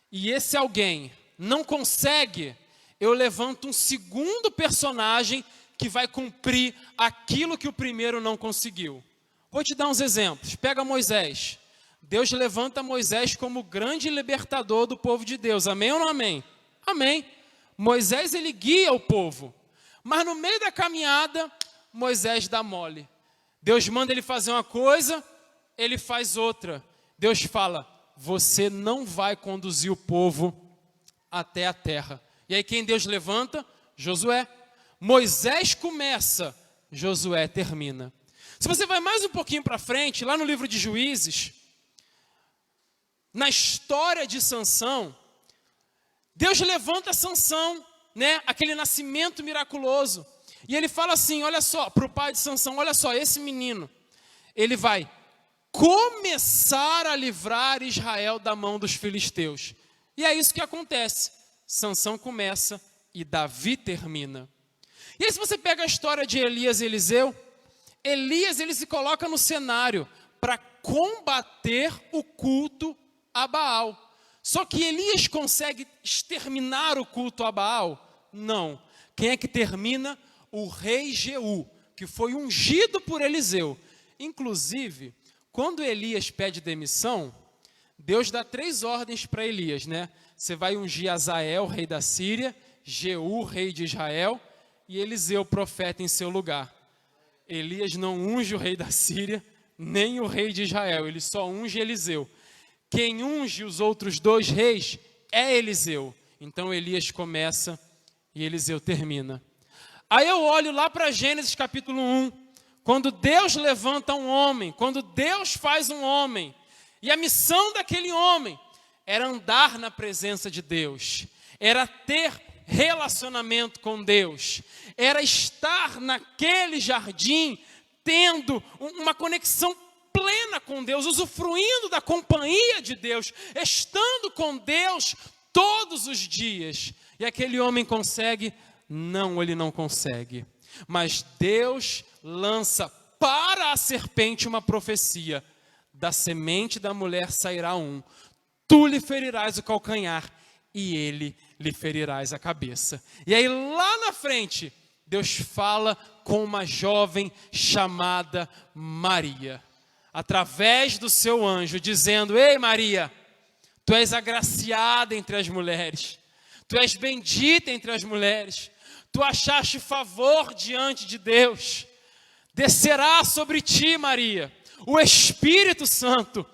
e esse alguém não consegue, eu levanto um segundo personagem que vai cumprir aquilo que o primeiro não conseguiu. Vou te dar uns exemplos. Pega Moisés. Deus levanta Moisés como grande libertador do povo de Deus. Amém ou não amém? Amém. Moisés, ele guia o povo. Mas no meio da caminhada, Moisés dá mole. Deus manda ele fazer uma coisa, ele faz outra. Deus fala, você não vai conduzir o povo até a terra. E aí quem Deus levanta? Josué. Moisés começa, Josué termina. Se você vai mais um pouquinho para frente, lá no livro de Juízes, na história de Sansão, Deus levanta Sansão, né, aquele nascimento miraculoso. E ele fala assim, olha só, para o pai de Sansão, olha só, esse menino, ele vai começar a livrar Israel da mão dos filisteus. E é isso que acontece. Sansão começa e Davi termina. E aí se você pega a história de Elias e Eliseu, Elias ele se coloca no cenário para combater o culto a Baal. Só que Elias consegue exterminar o culto a Baal? Não. Quem é que termina? O rei Jeú, que foi ungido por Eliseu. Inclusive, quando Elias pede demissão, Deus dá 3 ordens para Elias, né? Você vai ungir Azael, rei da Síria, Jeú, rei de Israel, e Eliseu, profeta, em seu lugar. Elias não unge o rei da Síria, nem o rei de Israel, ele só unge Eliseu. Quem unge os outros 2 reis é Eliseu. Então Elias começa e Eliseu termina. Aí eu olho lá para Gênesis capítulo 1, quando Deus levanta um homem, quando Deus faz um homem, e a missão daquele homem era andar na presença de Deus, era ter relacionamento com Deus, era estar naquele jardim, tendo uma conexão plena com Deus, usufruindo da companhia de Deus, estando com Deus todos os dias. E aquele homem consegue? Não, ele não consegue. Mas Deus lança para a serpente uma profecia: da semente da mulher sairá um, tu lhe ferirás o calcanhar e ele lhe ferirás a cabeça. E aí lá na frente, Deus fala com uma jovem chamada Maria, através do seu anjo, dizendo: ei Maria, tu és agraciada entre as mulheres, tu és bendita entre as mulheres, tu achaste favor diante de Deus, descerá sobre ti, Maria, o Espírito Santo,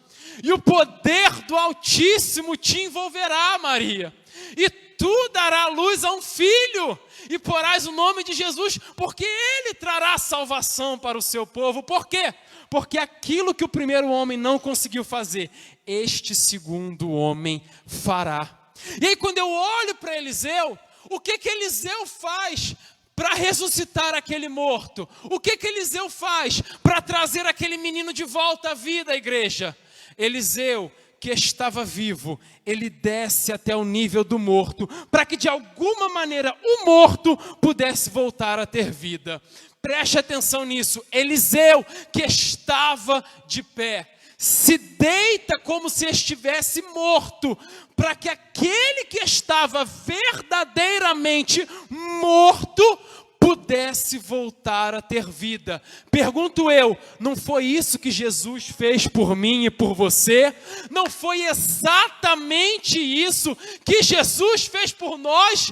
e o poder do Altíssimo te envolverá, Maria, e tu darás luz a um filho, e porás o nome de Jesus, porque ele trará salvação para o seu povo. Por quê? Porque aquilo que o primeiro homem não conseguiu fazer, este segundo homem fará. E aí quando eu olho para Eliseu, o que Eliseu faz para ressuscitar aquele morto? O que Eliseu faz para trazer aquele menino de volta à vida, igreja? Eliseu, que estava vivo, ele desce até o nível do morto, para que de alguma maneira o morto pudesse voltar a ter vida. Preste atenção nisso. Eliseu, que estava de pé, se deita como se estivesse morto, para que aquele que estava verdadeiramente morto pudesse voltar a ter vida. Pergunto eu, não foi isso que Jesus fez por mim e por você? Não foi exatamente isso que Jesus fez por nós?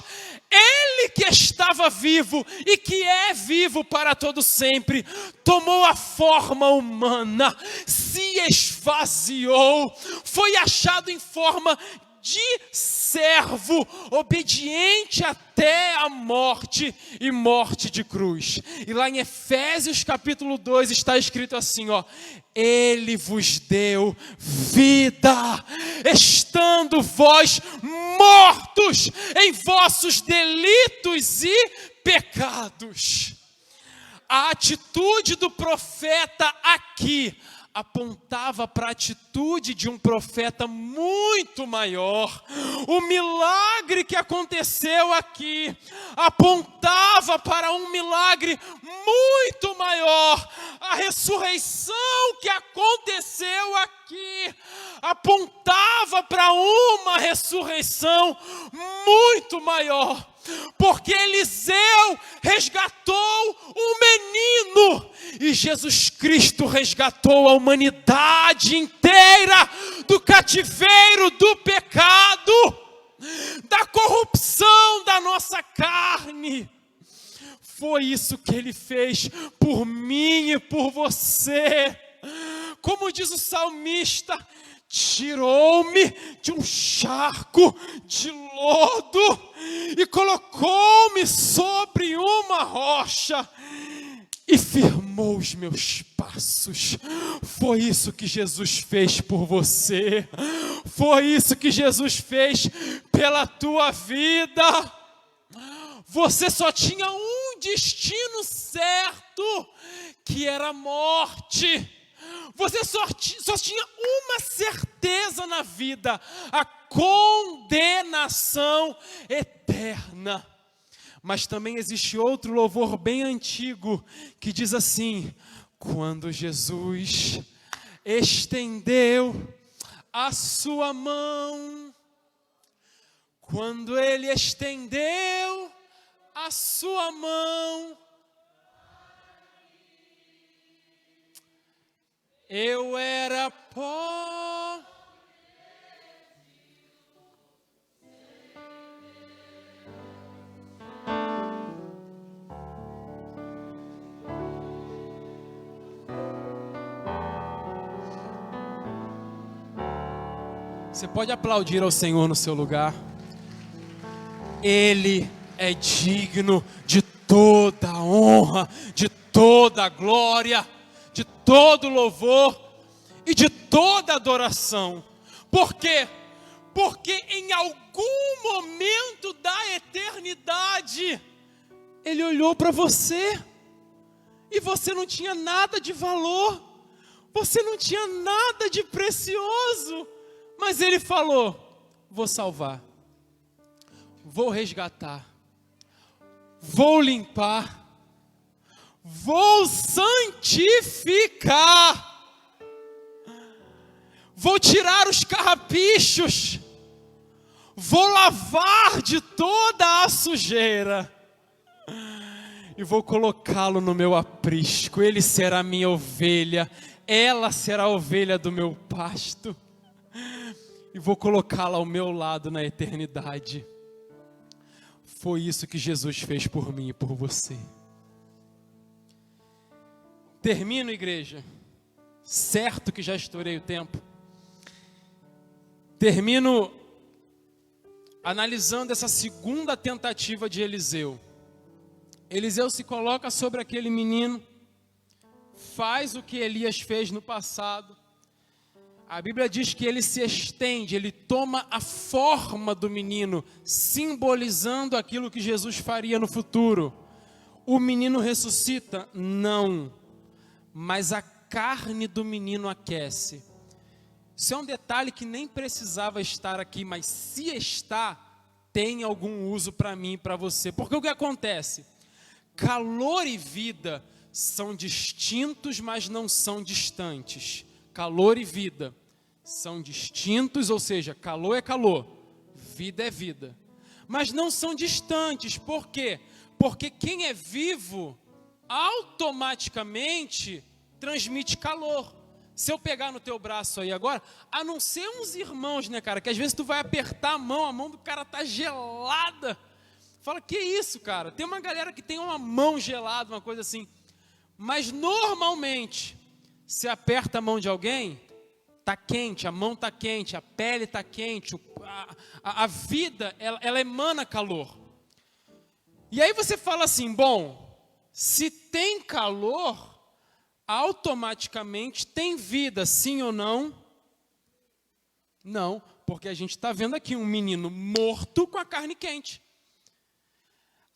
Ele que estava vivo e que é vivo para todo sempre, tomou a forma humana, se esvaziou, foi achado em forma de servo, obediente até a morte e morte de cruz. E lá em Efésios capítulo 2 está escrito assim, ó: Ele vos deu vida, estando vós mortos em vossos delitos e pecados. A atitude do profeta aqui apontava para a atitude de um profeta muito maior. O milagre que aconteceu aqui apontava para um milagre muito maior. A ressurreição que aconteceu aqui apontava para uma ressurreição muito maior. Porque Eliseu resgatou um menino e Jesus Cristo resgatou a humanidade inteira do cativeiro do pecado, da corrupção da nossa carne. Foi isso que Ele fez por mim e por você. Como diz o salmista, tirou-me de um charco de lodo e colocou-me sobre uma rocha e firmou os meus passos. Foi isso que Jesus fez por você. Foi isso que Jesus fez pela tua vida. Você só tinha um destino certo, que era a morte. Você só tinha uma certeza na vida: a condenação eterna. Mas também existe outro louvor bem antigo que diz assim: quando Jesus estendeu a sua mão, quando Ele estendeu a sua mão, eu era pó. Você pode aplaudir ao Senhor no seu lugar. Ele é digno de toda a honra, de toda a glória, de todo louvor e de toda adoração. Por quê? Porque em algum momento da eternidade Ele olhou para você e você não tinha nada de valor, você não tinha nada de precioso, mas Ele falou: vou salvar, vou resgatar, vou limpar, vou santificar, vou tirar os carrapichos, vou lavar de toda a sujeira e vou colocá-lo no meu aprisco. Ele será minha ovelha, ela será a ovelha do meu pasto, e vou colocá-la ao meu lado na eternidade. Foi isso que Jesus fez por mim e por você. Termino, igreja, certo que já estourei o tempo. Termino analisando essa segunda tentativa de Eliseu. Eliseu se coloca sobre aquele menino, faz o que Elias fez no passado. A Bíblia diz que ele se estende, ele toma a forma do menino, simbolizando aquilo que Jesus faria no futuro. O menino ressuscita? Não, mas a carne do menino aquece. Isso é um detalhe que nem precisava estar aqui, mas se está, tem algum uso para mim e para você. Porque o que acontece? Calor e vida são distintos, mas não são distantes. Calor e vida são distintos, ou seja, calor é calor, vida é vida. Mas não são distantes, por quê? Porque quem é vivo, automaticamente transmite calor. Se eu pegar no teu braço aí agora, a não ser uns irmãos, né, cara, que às vezes tu vai apertar a mão do cara tá gelada. Fala, que isso, cara? Tem uma galera que tem uma mão gelada, uma coisa assim. Mas normalmente, se aperta a mão de alguém, tá quente, a mão tá quente, a pele tá quente, a vida, ela emana calor. E aí você fala assim, bom, se tem calor, automaticamente tem vida, sim ou não? Não, porque a gente está vendo aqui um menino morto com a carne quente.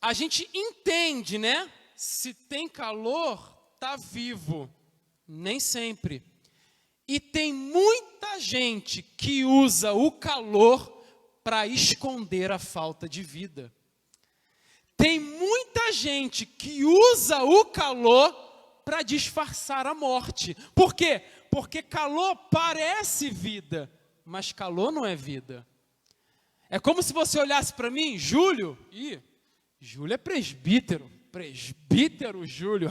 A gente entende, né? Se tem calor, está vivo. Nem sempre. E tem muita gente que usa o calor para esconder a falta de vida. Tem muita gente que usa o calor para disfarçar a morte. Por quê? Porque calor parece vida, mas calor não é vida. É como se você olhasse para mim, Júlio, Júlio é presbítero Júlio,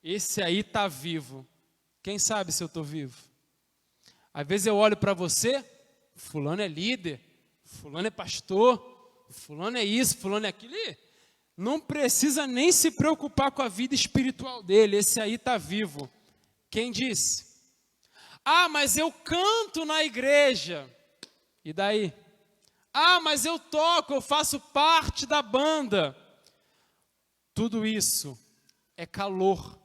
esse aí está vivo. Quem sabe se eu estou vivo? Às vezes eu olho para você, fulano é líder, fulano é pastor, fulano é isso, fulano é aquilo. Não precisa nem se preocupar com a vida espiritual dele, esse aí está vivo. Quem disse? Mas eu canto na igreja. E daí? Mas eu toco, eu faço parte da banda. Tudo isso é calor.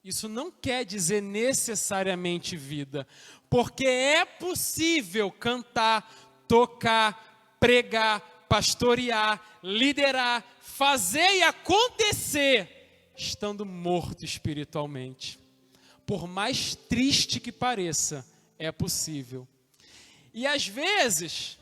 Isso não quer dizer necessariamente vida, porque é possível cantar, tocar, pregar, pastorear, liderar, fazer e acontecer, estando morto espiritualmente. Por mais triste que pareça, é possível. E às vezes,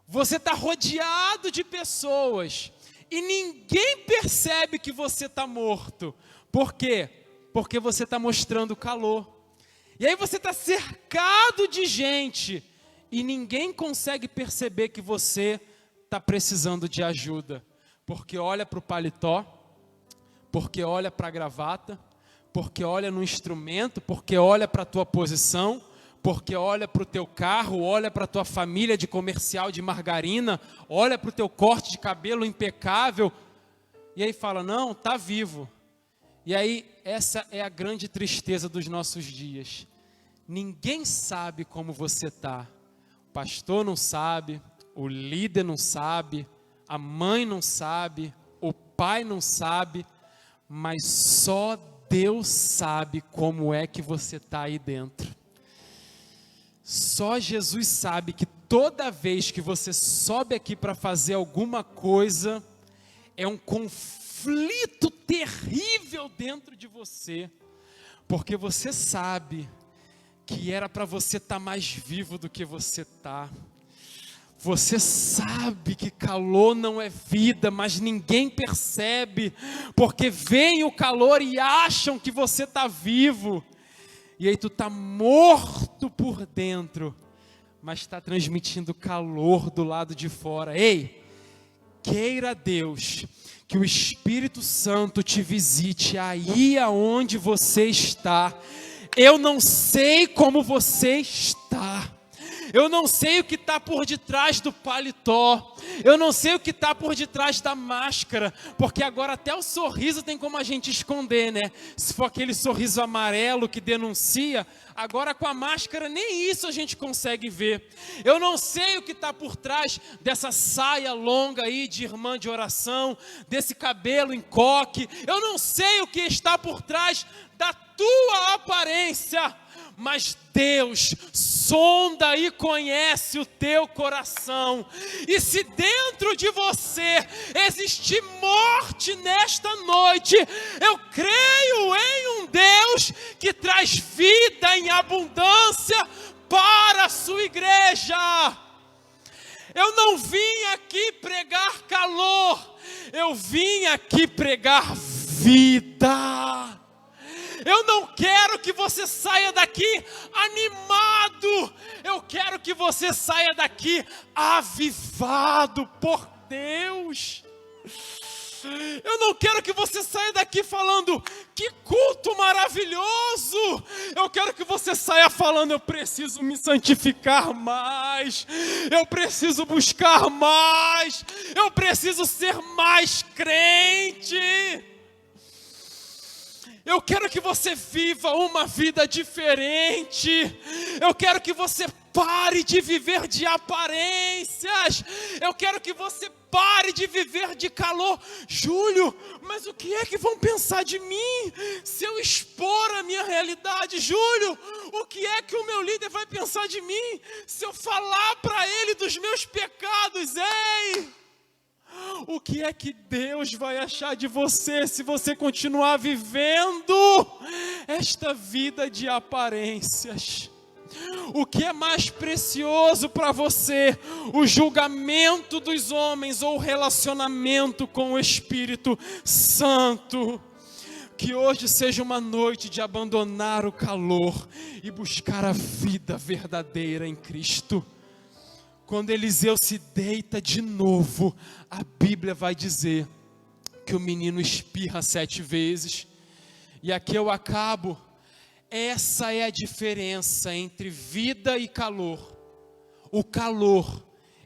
você está rodeado de pessoas e ninguém percebe que você está morto. Por quê? Porque você está mostrando calor. E aí você está cercado de gente e ninguém consegue perceber que você está precisando de ajuda. Porque olha para o paletó, porque olha para a gravata, porque olha no instrumento, porque olha para a tua posição, porque olha para o teu carro, olha para a tua família de comercial de margarina, olha para o teu corte de cabelo impecável, e aí fala, não, está vivo. E aí, essa é a grande tristeza dos nossos dias. Ninguém sabe como você está. O pastor não sabe, o líder não sabe, a mãe não sabe, o pai não sabe, mas só Deus sabe como é que você está aí dentro. Só Jesus sabe que toda vez que você sobe aqui para fazer alguma coisa, é um conflito terrível dentro de você, porque você sabe que era para você estar mais vivo do que você está. Você sabe que calor não é vida, mas ninguém percebe, porque vem o calor e acham que você está vivo. E aí tu está morto por dentro, mas está transmitindo calor do lado de fora. Ei, queira Deus que o Espírito Santo te visite aí aonde você está. Eu não sei como você está. Eu não sei o que está por detrás do paletó. Eu não sei o que está por detrás da máscara. Porque agora até o sorriso tem como a gente esconder, né? Se for aquele sorriso amarelo que denuncia, agora com a máscara nem isso a gente consegue ver. Eu não sei o que está por trás dessa saia longa aí de irmã de oração, desse cabelo em coque. Eu não sei o que está por trás da tua aparência. Mas Deus sonda e conhece o teu coração. E se dentro de você existe morte nesta noite, eu creio em um Deus que traz vida em abundância para a sua igreja. Eu não vim aqui pregar calor, eu vim aqui pregar vida. Eu não quero que você saia daqui animado. Eu quero que você saia daqui avivado por Deus. Eu não quero que você saia daqui falando, que culto maravilhoso. Eu quero que você saia falando, eu preciso me santificar mais. Eu preciso buscar mais. Eu preciso ser mais crente. Eu quero que você viva uma vida diferente. Eu quero que você pare de viver de aparências. Eu quero que você pare de viver de calor. Júlio, mas o que é que vão pensar de mim se eu expor a minha realidade? Júlio, o que é que o meu líder vai pensar de mim se eu falar para ele dos meus pecados? Ei! O que é que Deus vai achar de você se você continuar vivendo esta vida de aparências? O que é mais precioso para você? O julgamento dos homens ou o relacionamento com o Espírito Santo? Que hoje seja uma noite de abandonar o calor e buscar a vida verdadeira em Cristo. Quando Eliseu se deita de novo, a Bíblia vai dizer que o menino espirra 7 vezes. E aqui eu acabo. Essa é a diferença entre vida e calor. O calor,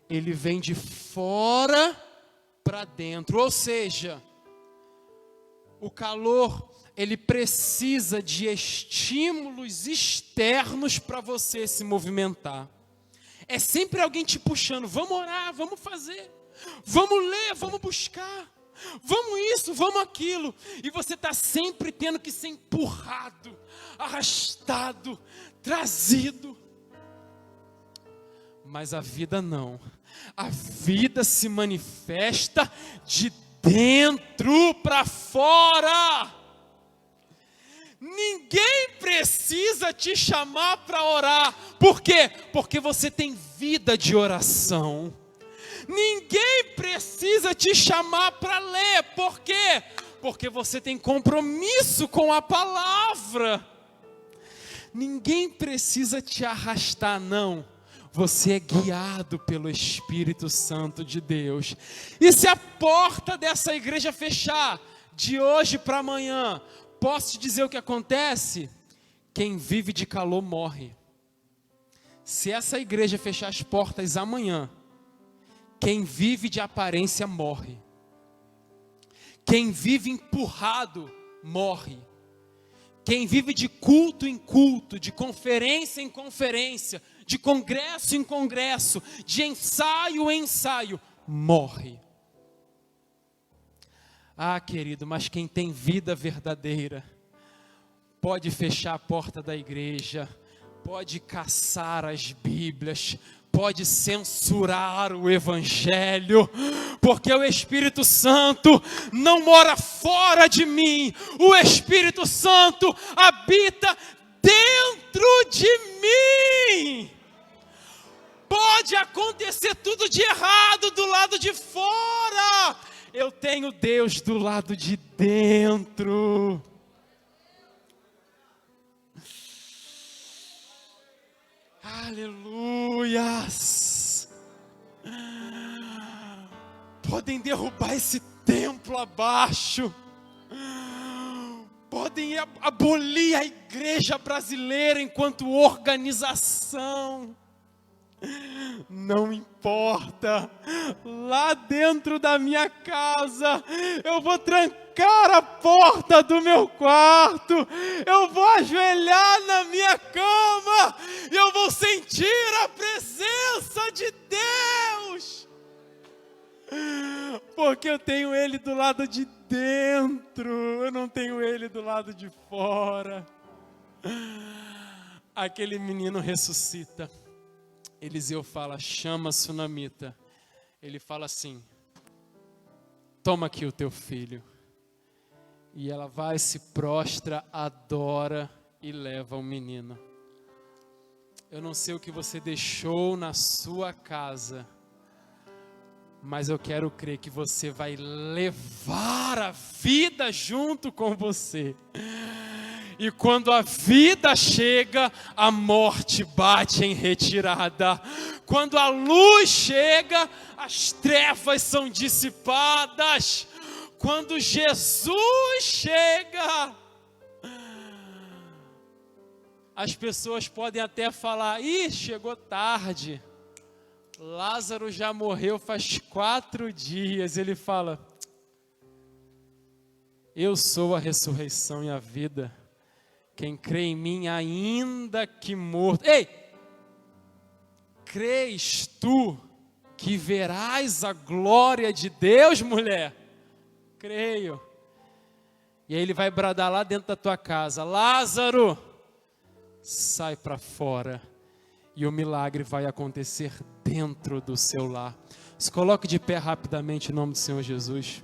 ele vem de fora para dentro. Ou seja, o calor, ele precisa de estímulos externos para você se movimentar. É sempre alguém te puxando, vamos orar, vamos fazer, vamos ler, vamos buscar, vamos isso, vamos aquilo. E você está sempre tendo que ser empurrado, arrastado, trazido. Mas a vida não. A vida se manifesta de dentro para fora. Ninguém precisa te chamar para orar. Por quê? Porque você tem vida de oração. Ninguém precisa te chamar para ler. Por quê? Porque você tem compromisso com a palavra. Ninguém precisa te arrastar, não. Você é guiado pelo Espírito Santo de Deus. E se a porta dessa igreja fechar de hoje para amanhã, posso te dizer o que acontece? Quem vive de calor morre. Se essa igreja fechar as portas amanhã, quem vive de aparência morre. Quem vive empurrado morre. Quem vive de culto em culto, de conferência em conferência, de congresso em congresso, de ensaio em ensaio, morre. Ah, querido, mas quem tem vida verdadeira, pode fechar a porta da igreja, pode caçar as Bíblias, pode censurar o Evangelho, porque o Espírito Santo não mora fora de mim, o Espírito Santo habita dentro de mim. Pode acontecer tudo de errado do lado de fora, eu tenho Deus do lado de dentro. Aleluias. Podem derrubar esse templo abaixo. Podem abolir a igreja brasileira enquanto organização. Não importa, lá dentro da minha casa, eu vou trancar a porta do meu quarto, eu vou ajoelhar na minha cama, e eu vou sentir a presença de Deus, porque eu tenho Ele do lado de dentro, eu não tenho Ele do lado de fora. Aquele menino ressuscita. Eliseu fala, chama a sunamita. Ele fala assim, toma aqui o teu filho. E ela vai, se prostra, adora e leva o menino. Eu não sei o que você deixou na sua casa, mas eu quero crer que você vai levar a vida junto com você. E quando a vida chega, a morte bate em retirada. Quando a luz chega, as trevas são dissipadas. Quando Jesus chega, as pessoas podem até falar, ih, chegou tarde. Lázaro já morreu faz 4 dias. Ele fala, eu sou a ressurreição e a vida. Quem crê em mim, ainda que morto. Ei! crês tu que verás a glória de Deus, mulher? Creio. E aí ele vai bradar lá dentro da tua casa: Lázaro, sai para fora. E o milagre vai acontecer dentro do seu lar. Se coloque de pé rapidamente em nome do Senhor Jesus.